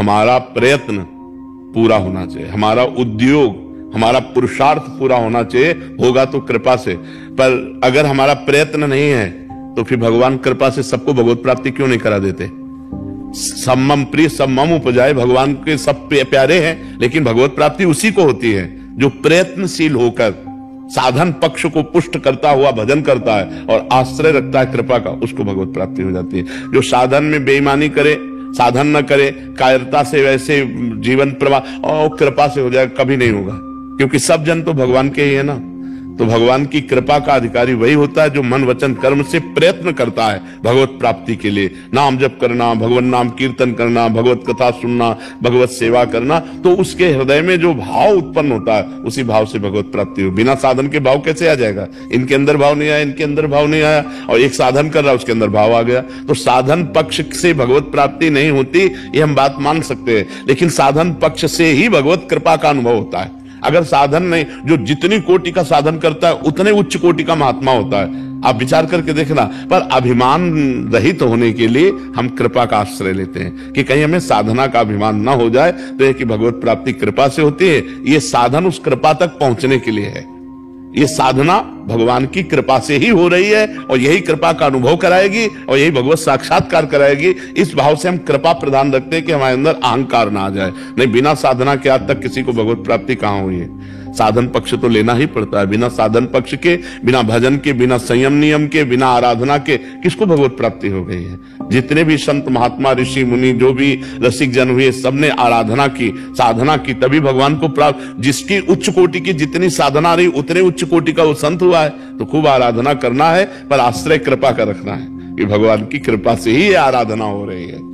हमारा प्रयत्न पूरा होना चाहिए, हमारा उद्योग, हमारा पुरुषार्थ पूरा होना चाहिए। होगा तो कृपा से, पर अगर हमारा प्रयत्न नहीं है तो फिर भगवान कृपा से सबको भगवत प्राप्ति क्यों नहीं करा देते? सम्मम प्रिय सम्मम उपजाए, भगवान के सब प्यारे हैं, लेकिन भगवत प्राप्ति उसी को होती है जो प्रयत्नशील होकर साधन पक्ष को पुष्ट करता हुआ भजन करता है और आश्रय रखता है कृपा का, उसको भगवत प्राप्ति हो जाती है। जो साधन में बेईमानी करे, साधन न करे, कायरता से वैसे जीवन प्रवाह और कृपा से हो जाए, कभी नहीं होगा, क्योंकि सब जन तो भगवान के ही है ना। तो भगवान की कृपा का अधिकारी वही होता है जो मन वचन कर्म से प्रयत्न करता है भगवत प्राप्ति के लिए। नाम जप करना, भगवान नाम कीर्तन करना, भगवत कथा सुनना, भगवत सेवा करना, तो उसके हृदय में जो भाव उत्पन्न होता है उसी भाव से भगवत प्राप्ति हो। बिना साधन के भाव कैसे आ जाएगा? इनके अंदर भाव नहीं आया, इनके अंदर भाव नहीं आया, और एक साधन कर रहा है उसके अंदर भाव आ गया। तो साधन पक्ष से भगवत प्राप्ति नहीं होती, ये हम बात मान सकते हैं, लेकिन साधन पक्ष से ही भगवत कृपा का अनुभव होता है। अगर साधन नहीं, जो जितनी कोटि का साधन करता है उतने उच्च कोटि का महात्मा होता है। आप विचार करके देखना। पर अभिमान रहित होने के लिए हम कृपा का आश्रय लेते हैं कि कहीं हमें साधना का अभिमान ना हो जाए। तो यह कि भगवत प्राप्ति कृपा से होती है, ये साधन उस कृपा तक पहुंचने के लिए है। ये साधना भगवान की कृपा से ही हो रही है और यही कृपा का अनुभव कराएगी और यही भगवत साक्षात्कार कराएगी। इस भाव से हम कृपा प्रदान रखते हैं कि हमारे अंदर अहंकार ना आ जाए। नहीं, बिना साधना के आज तक किसी को भगवत प्राप्ति कहां हुई है? साधन पक्ष तो लेना ही पड़ता है। बिना साधन पक्ष के, बिना भजन के, बिना संयम नियम के, बिना आराधना के किसको भगवत प्राप्ति हो गई है? जितने भी संत महात्मा ऋषि मुनि जो भी रसिक जन हुए, सबने आराधना की, साधना की, तभी भगवान को प्राप्त। जिसकी उच्च कोटि की जितनी साधना रही उतने उच्च कोटि का वो संत हुआ है। तो खूब आराधना करना है, पर आश्रय कृपा का रखना है कि भगवान की कृपा से ही ये आराधना हो रही है।